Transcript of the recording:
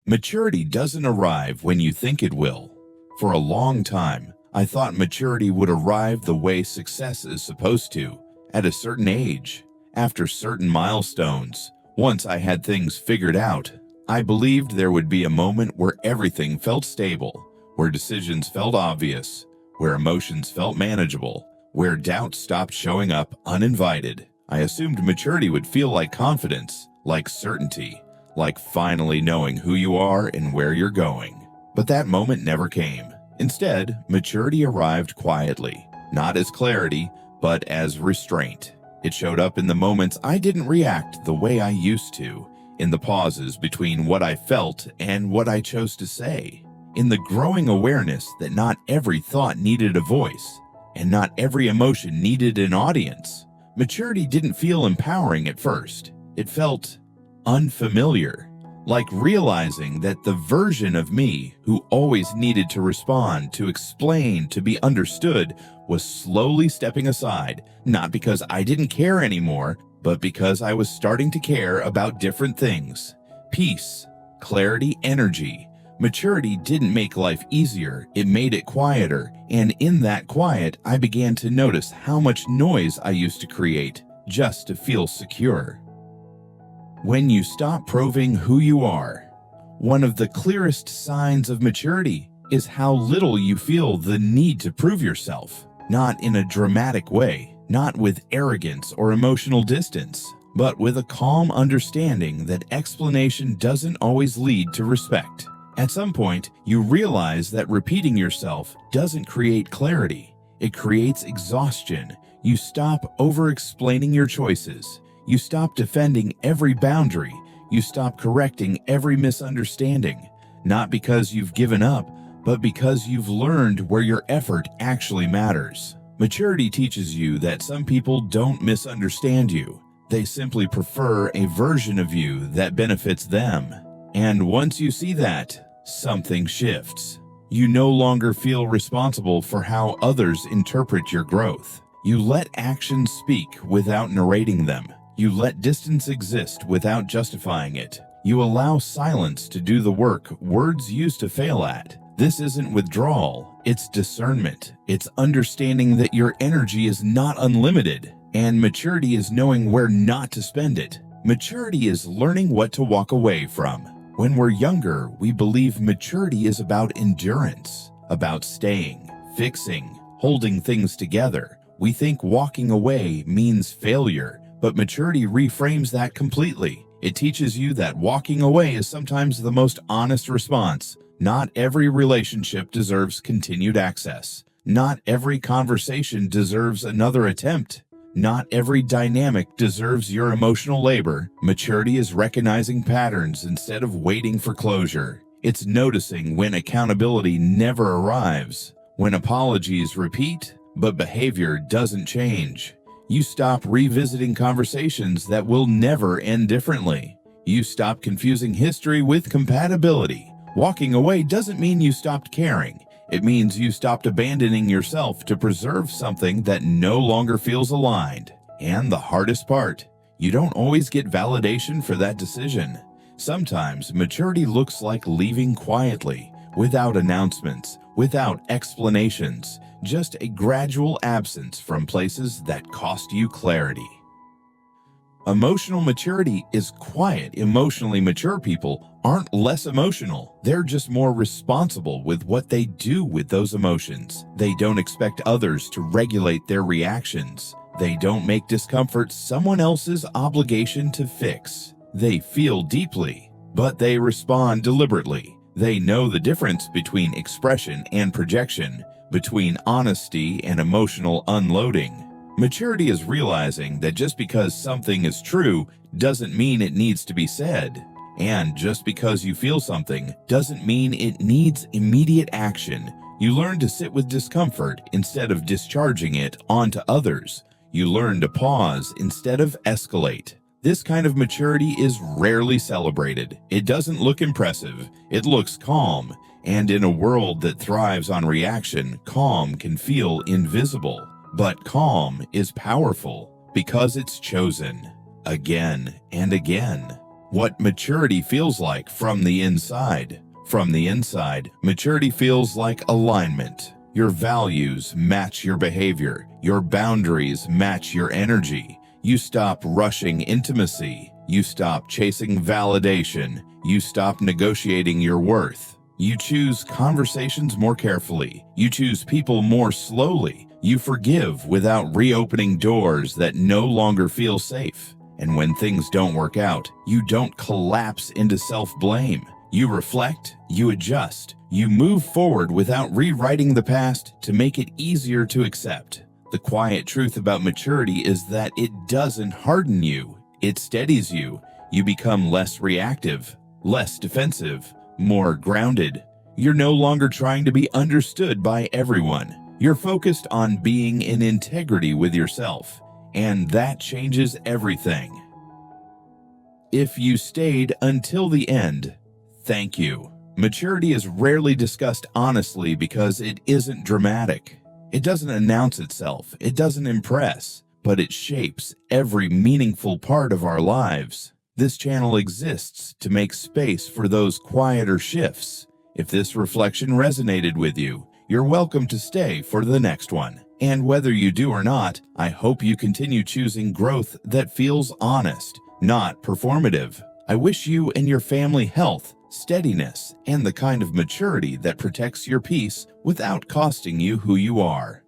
Maturity doesn't arrive when you think it will. For a long time, I thought maturity would arrive the way success is supposed to, at a certain age, after certain milestones. Once I had things figured out, I believed there would be a moment where everything felt stable, where decisions felt obvious, where emotions felt manageable, where doubt stopped showing up uninvited. I assumed maturity would feel like confidence, like certainty, like finally knowing who you are and where you're going. But that moment never came. Instead, maturity arrived quietly, not as clarity, but as restraint. It showed up in the moments I didn't react the way I used to, in the pauses between what I felt and what I chose to say, in the growing awareness that not every thought needed a voice, and not every emotion needed an audience. Maturity didn't feel empowering at first. It felt unfamiliar, like realizing that the version of me who always needed to respond, to explain, to be understood was slowly stepping aside, not because I didn't care anymore, but because I was starting to care about different things. Peace, clarity, energy. Maturity didn't make life easier, it made it quieter, and in that quiet, I began to notice how much noise I used to create just to feel secure. When you stop proving who you are, one of the clearest signs of maturity is how little you feel the need to prove yourself, not in a dramatic way, not with arrogance or emotional distance, but with a calm understanding that explanation doesn't always lead to respect. At some point, you realize that repeating yourself doesn't create clarity, it creates exhaustion. You stop over-explaining your choices. You stop defending every boundary. You stop correcting every misunderstanding, not because you've given up, but because you've learned where your effort actually matters. Maturity teaches you that some people don't misunderstand you. They simply prefer a version of you that benefits them. And once you see that, something shifts. You no longer feel responsible for how others interpret your growth. You let actions speak without narrating them. You let distance exist without justifying it. You allow silence to do the work words used to fail at. This isn't withdrawal, it's discernment. It's understanding that your energy is not unlimited, and maturity is knowing where not to spend it. Maturity is learning what to walk away from. When we're younger, we believe maturity is about endurance, about staying, fixing, holding things together. We think walking away means failure, but maturity reframes that completely. It teaches you that walking away is sometimes the most honest response. Not every relationship deserves continued access. Not every conversation deserves another attempt. Not every dynamic deserves your emotional labor. Maturity is recognizing patterns instead of waiting for closure. It's noticing when accountability never arrives, when apologies repeat, but behavior doesn't change. You stop revisiting conversations that will never end differently. You stop confusing history with compatibility. Walking away doesn't mean you stopped caring. It means you stopped abandoning yourself to preserve something that no longer feels aligned. And the hardest part, you don't always get validation for that decision. Sometimes maturity looks like leaving quietly, without announcements, without explanations, just a gradual absence from places that cost you clarity. Emotional maturity is quiet. Emotionally mature people aren't less emotional. They're just more responsible with what they do with those emotions. They don't expect others to regulate their reactions. They don't make discomfort someone else's obligation to fix. They feel deeply, but they respond deliberately. They know the difference between expression and projection, between honesty and emotional unloading. Maturity is realizing that just because something is true doesn't mean it needs to be said. And just because you feel something doesn't mean it needs immediate action. You learn to sit with discomfort instead of discharging it onto others. You learn to pause instead of escalate. This kind of maturity is rarely celebrated. It doesn't look impressive. It looks calm. And in a world that thrives on reaction, calm can feel invisible. But calm is powerful because it's chosen again and again. What maturity feels like from the inside. From the inside, maturity feels like alignment. Your values match your behavior. Your boundaries match your energy. You stop rushing intimacy. You stop chasing validation. You stop negotiating your worth. You choose conversations more carefully. You choose people more slowly. You forgive without reopening doors that no longer feel safe. And when things don't work out, you don't collapse into self-blame. You reflect, you adjust, you move forward without rewriting the past to make it easier to accept. The quiet truth about maturity is that it doesn't harden you, it steadies you. You become less reactive, less defensive, more grounded. You're no longer trying to be understood by everyone. You're focused on being in integrity with yourself. And that changes everything. If you stayed until the end, thank you. Maturity is rarely discussed honestly because it isn't dramatic. It doesn't announce itself, it doesn't impress, but it shapes every meaningful part of our lives. This channel exists to make space for those quieter shifts. If this reflection resonated with you, you're welcome to stay for the next one. And whether you do or not, I hope you continue choosing growth that feels honest, not performative. I wish you and your family health, steadiness, and the kind of maturity that protects your peace without costing you who you are.